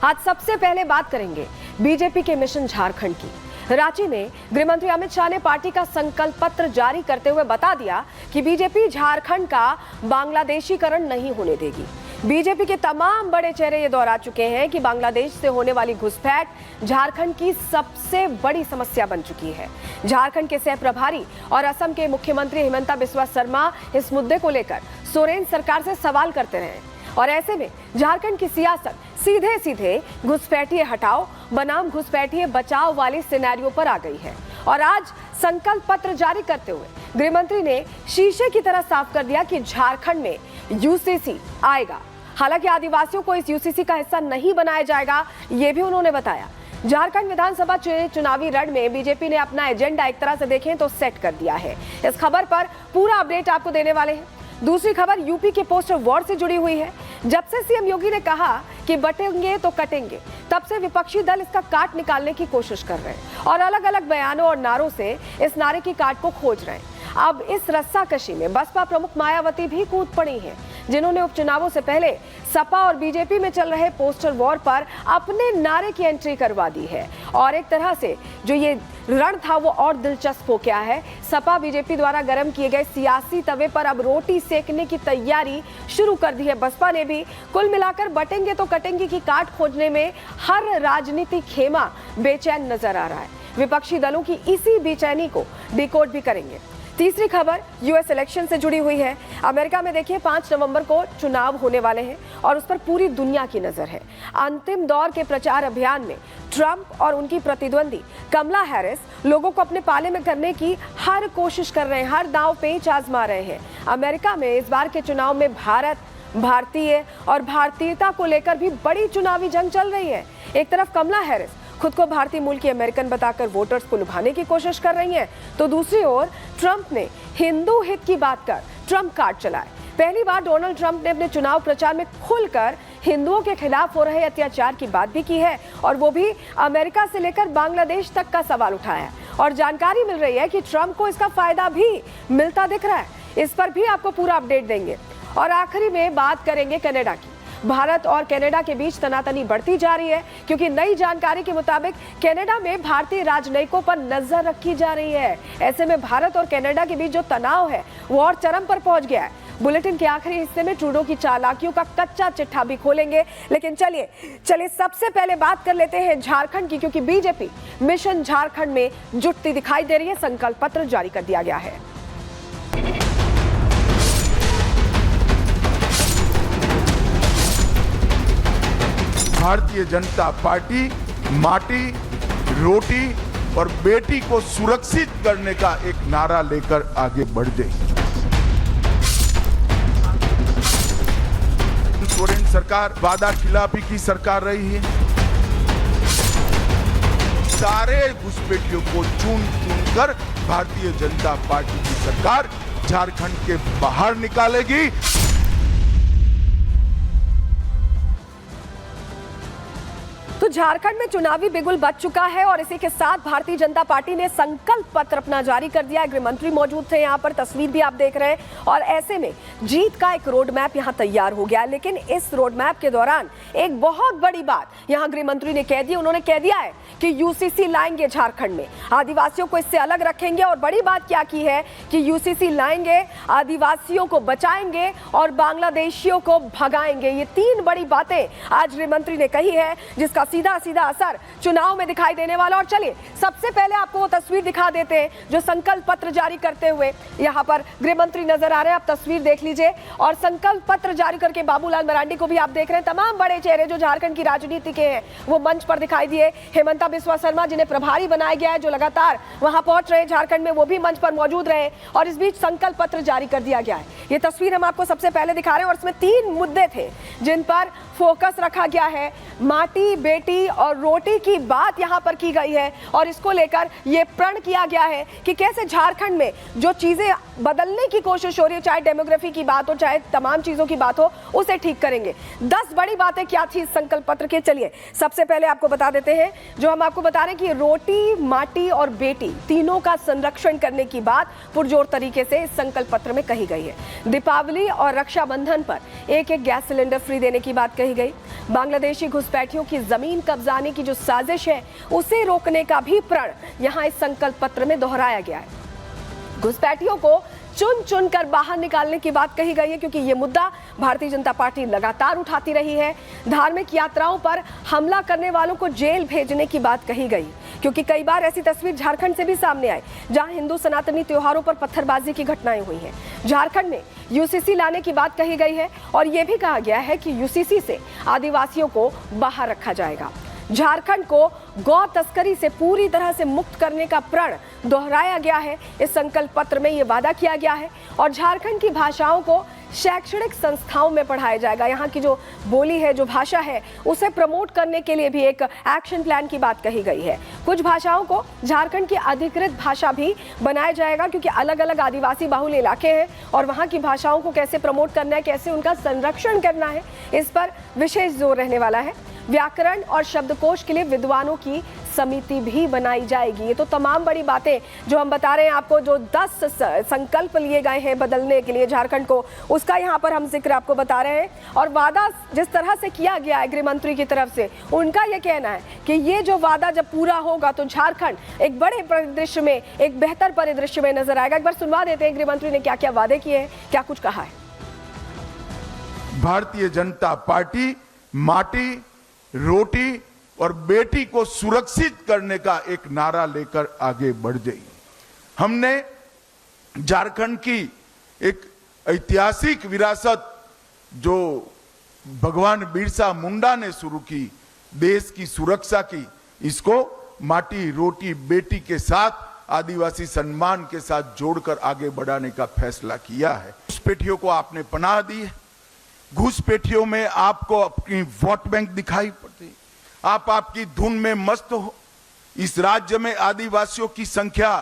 आज सबसे पहले बात करेंगे बीजेपी के मिशन झारखंड की। रांची में गृह मंत्री अमित शाह ने पार्टी का संकल्प पत्र जारी करते हुए बता दिया कि बीजेपी झारखंड का बांग्लादेशीकरण नहीं होने देगी। बीजेपी के तमाम बड़े चेहरे ये दोहरा चुके हैं कि बांग्लादेश से होने वाली घुसपैठ झारखंड की सबसे बड़ी समस्या बन चुकी है। झारखंड के सह प्रभारी और असम के मुख्यमंत्री हिमंता बिस्वा शर्मा इस मुद्दे को लेकर सोरेन सरकार से सवाल करते रहे और ऐसे में झारखंड की सियासत सीधे सीधे घुसपैठिए हटाओ बनाम घुसपैठिए बचाओ वाले सिनेरियो पर आ गई है। और आज संकल्प पत्र जारी करते हुए गृह मंत्री ने शीशे की तरह साफ कर दिया कि झारखंड में यूसीसी आएगा। हालांकि आदिवासियों को इस यूसीसी का हिस्सा नहीं बनाया जाएगा, ये भी उन्होंने बताया। झारखंड विधानसभा चुनावी रण में बीजेपी ने अपना एजेंडा एक तरह से देखें तो सेट कर दिया है। इस खबर पर पूरा अपडेट आपको देने वाले हैं। दूसरी खबर यूपी के पोस्टर वॉर से जुड़ी हुई है। जब से सीएम योगी ने कहा कि बटेंगे तो कटेंगे, तब से विपक्षी दल इसका काट निकालने की कोशिश कर रहे हैं और अलग अलग बयानों और नारों से इस नारे की काट को खोज रहे हैं। अब इस रस्साकशी में बसपा प्रमुख मायावती भी कूद पड़ी हैं, जिन्होंने उपचुनावों से पहले सपा और बीजेपी में चल रहे पोस्टर वॉर पर अपने नारे की एंट्री करवा दी है। और एक तरह से जो ये रण था वो और दिलचस्प हो गया है। सपा बीजेपी द्वारा गर्म किए गए सियासी तवे पर अब रोटी सेकने की तैयारी शुरू कर दी है बसपा ने भी। कुल मिलाकर बटेंगे तो कटेंगे की काट खोजने में हर राजनीतिक खेमा बेचैन नजर आ रहा है। विपक्षी दलों की इसी बेचैनी को डिकोड भी करेंगे। तीसरी खबर यूएस इलेक्शन से जुड़ी हुई है। अमेरिका में देखिए 5 नवंबर को चुनाव होने वाले हैं और उस पर पूरी दुनिया की नजर है। अंतिम दौर के प्रचार अभियान में ट्रंप और उनकी प्रतिद्वंदी कमला हैरिस लोगों को अपने पाले में करने की हर कोशिश कर रहे हैं, हर दांव पेच आजमा रहे हैं। अमेरिका में इस बार के चुनाव में भारतीय और भारतीयता को लेकर भी बड़ी चुनावी जंग चल रही है। एक तरफ कमला हैरिस खुद को भारतीय मूल की अमेरिकन बताकर वोटर्स को लुभाने की कोशिश कर रही हैं, तो दूसरी ओर ट्रंप ने हिंदू हित की बात कर ट्रंप कार्ड चलाए। पहली बार डोनाल्ड ट्रंप ने अपने चुनाव प्रचार में खुलकर हिंदुओं के खिलाफ हो रहे अत्याचार की बात भी की है और वो भी अमेरिका से लेकर बांग्लादेश तक का सवाल उठाया है। और जानकारी मिल रही है कि ट्रंप को इसका फायदा भी मिलता दिख रहा है। इस पर भी आपको पूरा अपडेट देंगे। और आखिरी में बात करेंगे कनाडा की। भारत और कनाडा के बीच तनातनी बढ़ती जा रही है क्योंकि नई जानकारी के मुताबिक कनाडा में भारतीय राजनयिकों पर नजर रखी जा रही है। ऐसे में भारत और कनाडा के बीच जो तनाव है वो और चरम पर पहुंच गया है। बुलेटिन के आखिरी हिस्से में ट्रूडो की चालाकियों का कच्चा चिट्ठा भी खोलेंगे, लेकिन चलिए सबसे पहले बात कर लेते हैं झारखंड की, क्योंकि बीजेपी मिशन झारखंड में जुटती दिखाई दे रही है। संकल्प पत्र जारी कर दिया गया है। भारतीय जनता पार्टी माटी, रोटी और बेटी को सुरक्षित करने का एक नारा लेकर आगे बढ़ गई। सोरेन सरकार वादा खिलाफी की सरकार रही है। सारे घुसपैठियों को चुन कर भारतीय जनता पार्टी की सरकार झारखंड के बाहर निकालेगी। तो झारखंड में चुनावी बिगुल बच चुका है और इसी के साथ भारतीय जनता पार्टी ने संकल्प पत्र अपना जारी कर दिया है। गृह मंत्री मौजूद थे, यहाँ पर तस्वीर भी आप देख रहे हैं और ऐसे में जीत का एक रोड मैप यहाँ तैयार हो गया है। लेकिन इस रोड मैप के दौरान एक बहुत बड़ी बात यहाँ गृह मंत्री ने कह दी। उन्होंने कह दिया है कि यूसीसी लाएंगे झारखंड में, आदिवासियों को इससे अलग रखेंगे। और बड़ी बात क्या की है कि यूसीसी लाएंगे, आदिवासियों को बचाएंगे और बांग्लादेशियों को भगाएंगे। ये 3 बड़ी बातें आज गृह मंत्री ने कही है, जिसका सीधा असर चुनाव में दिखाई देने वाला। और चलिए सबसे पहले आपको वो तस्वीर दिखा देते हैं जो संकल्प पत्र जारी करते हुए यहाँ पर गृह मंत्री नजर आ रहे हैं। आप तस्वीर देख लीजिए और संकल्प पत्र जारी करके बाबूलाल मरांडी को भी आप देख रहे हैं। तमाम बड़े चेहरे जो झारखंड की राजनीति के हैं वो मंच पर दिखाई दिए। हिमंता बिस्वा शर्मा जिन्हें प्रभारी बनाया गया है, जो लगातार वहां पहुंच रहे झारखंड में, वो भी मंच पर मौजूद रहे और इस बीच संकल्प पत्र जारी कर दिया गया है। ये तस्वीर हम आपको सबसे पहले दिखा रहे हैं और इसमें 3 मुद्दे थे जिन पर फोकस रखा गया है। माटी, बेटी और रोटी की बात यहाँ पर की गई है और इसको लेकर ये प्रण किया गया है कि कैसे झारखंड में जो चीजें बदलने की कोशिश हो रही है, चाहे डेमोग्राफी की बात हो, चाहे तमाम चीजों की बात हो, उसे ठीक करेंगे। 10 बड़ी बातें क्या थी इस संकल्प पत्र के, चलिए सबसे पहले आपको बता देते हैं। जो हम आपको बता रहे हैं कि रोटी, माटी और बेटी तीनों का संरक्षण करने की बात पुरजोर तरीके से इस संकल्प पत्र में कही गई है। दीपावली और रक्षाबंधन पर एक गैस सिलेंडर फ्री देने की बात कही कही गई। बांग्लादेशी घुसपैठियों की जमीन कब्जाने की जो साजिश है उसे रोकने का भी प्रण यहां इस संकल्प पत्र में दोहराया गया है। घुसपैठियों को चुन चुन कर बाहर निकालने की बात कही गई है, क्योंकि ये मुद्दा भारतीय जनता पार्टी लगातार उठाती रही है। धार्मिक यात्राओं पर हमला करने वालों को जेल भेजने की बात कही गई, क्योंकि कई बार ऐसी तस्वीर झारखंड से भी सामने आई जहां हिंदू सनातनी त्योहारों पर पत्थरबाजी की घटनाएं हुई हैं। झारखंड में यूसीसी लाने की बात कही गई है और यह भी कहा गया है कि यूसीसी से आदिवासियों को बाहर रखा जाएगा। झारखंड को गौ तस्करी से पूरी तरह से मुक्त करने का प्रण दोहराया गया है। इस संकल्प पत्र में यह वादा किया गया है और झारखंड की भाषाओं को शैक्षणिक संस्थाओं में पढ़ाया जाएगा। यहाँ की जो बोली है, जो भाषा है, उसे प्रमोट करने के लिए भी एक एक्शन प्लान की बात कही गई है। कुछ भाषाओं को झारखंड की अधिकृत भाषा भी बनाया जाएगा, क्योंकि अलग अलग आदिवासी बहुल इलाके हैं और वहाँ की भाषाओं को कैसे प्रमोट करना है, कैसे उनका संरक्षण करना है, इस पर विशेष जोर रहने वाला है। व्याकरण और शब्दकोश के लिए विद्वानों की समिति भी बनाई जाएगी। ये तो तमाम बड़ी बातें जो हम बता रहे हैं आपको, जो 10 संकल्प लिए गए हैं बदलने के लिए झारखंड को, उसका यहाँ पर हम जिक्र आपको बता रहे हैं। और वादा जिस तरह से किया गया है गृह मंत्री की तरफ से, उनका ये कहना है कि ये जो वादा जब पूरा होगा तो झारखंड एक बड़े परिदृश्य में, एक बेहतर परिदृश्य में नजर आएगा। एक बार सुनवा देते हैं गृह मंत्री ने क्या क्या वादे किए हैं, क्या कुछ कहा है। भारतीय जनता पार्टी माटी, रोटी और बेटी को सुरक्षित करने का एक नारा लेकर आगे बढ़ गई। हमने झारखंड की एक ऐतिहासिक विरासत जो भगवान बिरसा मुंडा ने शुरू की, देश की सुरक्षा की, इसको माटी, रोटी, बेटी के साथ आदिवासी सम्मान के साथ जोड़कर आगे बढ़ाने का फैसला किया है। घुसपैठियों को आपने पनाह दी है। घुसपैठियों में आपको अपनी वोट बैंक दिखाई पड़ती, आप आपकी धुन में मस्त हो। इस राज्य में आदिवासियों की संख्या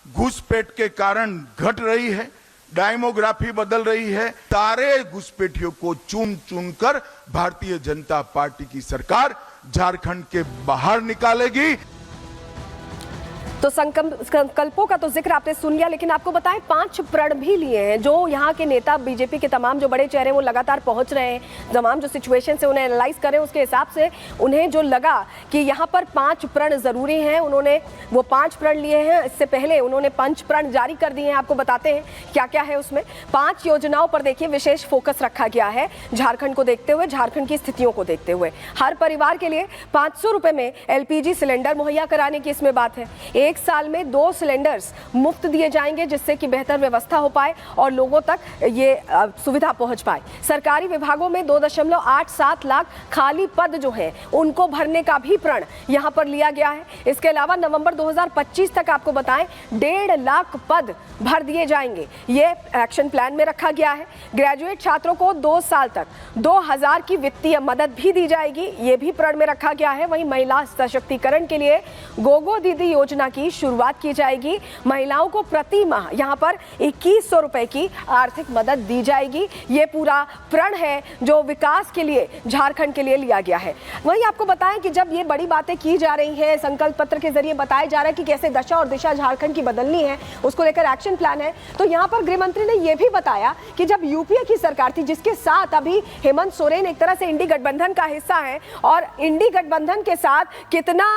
घुसपैठ के कारण घट रही है, डेमोग्राफी बदल रही है। सारे घुसपैठियों को चुन चुन कर भारतीय जनता पार्टी की सरकार झारखंड के बाहर निकालेगी। तो संकल्पों का तो जिक्र आपने सुन लिया, लेकिन आपको बताएं 5 प्रण भी लिए हैं जो यहाँ के नेता, बीजेपी के तमाम जो बड़े चेहरे वो लगातार पहुंच रहे हैं, तमाम जो सिचुएशन से उन्हें एनालाइज करें उसके हिसाब से उन्हें जो लगा कि यहाँ पर 5 प्रण जरूरी हैं, उन्होंने वो 5 प्रण लिए हैं। इससे पहले उन्होंने 5 प्रण जारी कर दिए हैं। आपको बताते हैं क्या क्या है उसमें। 5 योजनाओं पर देखिए विशेष फोकस रखा गया है झारखंड को देखते हुए, झारखंड की स्थितियों को देखते हुए। हर परिवार के लिए 500 रुपए में LPG सिलेंडर मुहैया कराने की इसमें बात है। 1 साल में 2 सिलेंडर्स मुफ्त दिए जाएंगे, जिससे कि बेहतर व्यवस्था हो पाए और लोगों तक ये सुविधा पहुंच पाए। सरकारी विभागों में 2.87 लाख खाली पद जो हैं उनको भरने का भी प्रण यहां पर लिया गया है। इसके अलावा नवंबर 2025 तक आपको बताएं 1.5 लाख पद भर दिए जाएंगे, ये एक्शन प्लान में रखा गया है। ग्रेजुएट छात्रों को 2 साल तक 2000 की वित्तीय मदद भी दी जाएगी, ये भी प्रण में रखा गया है। वहीं महिला सशक्तिकरण के लिए गोगो दीदी योजना की शुरुआत की जाएगी। महिलाओं को प्रति माह यहां पर 2100 रुपए की आर्थिक मदद दी जाएगी। ये पूरा प्रण है जो विकास के लिए झारखंड के लिए लिया गया है। वहीं आपको बताएं कि जब ये बड़ी बातें की जा रही हैं, संकल्प पत्र के जरिए बताया जा रहा है कि कैसे दशा और दिशा झारखंड की बदलनी है, उसको लेकर एक्शन प्लान है, तो यहां पर गृह मंत्री ने यह भी बताया कि जब यूपीए की सरकार थी, जिसके साथ अभी हेमंत सोरेन एक तरह से इंडी गठबंधन का हिस्सा है, और इंडी गठबंधन के साथ कितना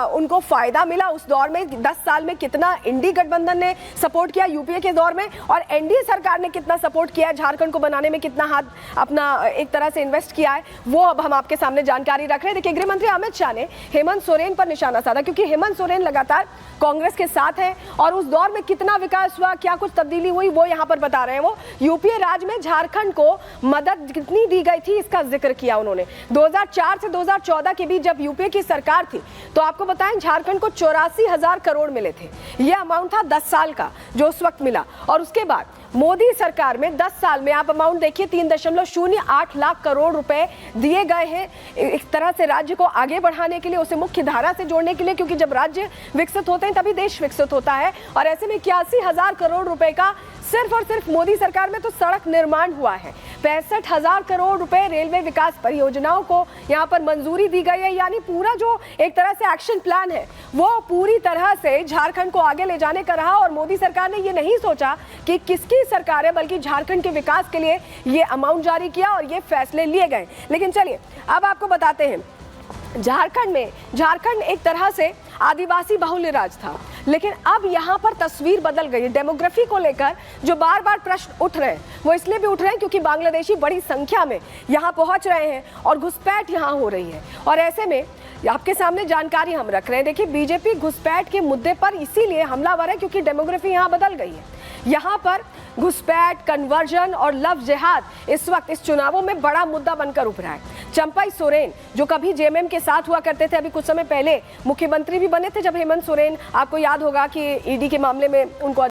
उनको फायदा मिला उस दौर में, 10 साल में कितना इंडी गठबंधन ने सपोर्ट किया यूपीए के दौर में, और एनडीए सरकार ने कितना सपोर्ट किया है झारखंड को बनाने में, कितना हाथ अपना एक तरह से इन्वेस्ट किया है, वो अब हम आपके सामने जानकारी रख रहे हैं। देखिए, गृह मंत्री अमित शाह ने हेमंत सोरेन पर निशाना साधा, क्योंकि हेमंत सोरेन लगातार कांग्रेस के साथ है और उस दौर में कितना विकास हुआ, क्या कुछ तब्दीली हुई, वो यहां पर बता रहे हैं। वो यूपीए राज में झारखंड को मदद कितनी दी गई थी इसका जिक्र किया उन्होंने। 2004 से 2014 के बीच जब यूपीए की सरकार थी तो आपको बताएं झारखंड को 84,000 करोड़ मिले थे। यह अमाउंट था 10 साल का जो उस वक्त मिला, और उसके बाद मोदी सरकार में 10 साल में आप अमाउंट देखिए 3.08 लाख करोड़ रुपए दिए गए हैं एक तरह से राज्य को आगे बढ़ाने के लिए, उसे मुख्य धारा से जोड़ने के लिए, क्योंकि जब राज्य विकसित होते हैं तभी देश विकसित होता है। और ऐसे में 81,000 करोड़ रुपए का सिर्फ और सिर्फ मोदी सरकार में तो सड़क निर्माण हुआ है। 65,000 करोड़ रुपए रेलवे विकास परियोजनाओं को यहां पर मंजूरी दी गई है। यानी पूरा जो एक तरह से एक्शन प्लान है वो पूरी तरह से झारखंड को आगे ले जाने का रहा, और मोदी सरकार ने ये नहीं सोचा कि किसकी सरकार है, बल्कि झारखंड के विकास के लिए ये अमाउंट जारी किया और ये फैसले लिए गए। लेकिन चलिए अब आपको बताते हैं, झारखंड एक तरह से आदिवासी बाहुल्य राज्य था, लेकिन अब यहाँ पर तस्वीर बदल गई है। डेमोग्राफी को लेकर जो बार बार प्रश्न उठ रहे हैं वो इसलिए भी उठ रहे हैं क्योंकि बांग्लादेशी बड़ी संख्या में यहाँ पहुँच रहे हैं और घुसपैठ यहाँ हो रही है। और ऐसे में आपके सामने जानकारी हम रख रहे हैं। देखिए, बीजेपी घुसपैठ के मुद्दे पर इसीलिए हमलावर है क्योंकि डेमोग्राफी यहाँ बदल गई है। यहाँ पर घुसपैठ, कन्वर्जन और लव जिहाद इस वक्त इस चुनावों में बड़ा मुद्दा बनकर उभरा है। चंपाई सोरेन जो कभी जेएमएम के साथ हुआ करते थे, अभी कुछ समय पहले मुख्यमंत्री भी बने थे जब हेमंत सोरेन, आपको याद होगा कि ईडी के मामले में उनको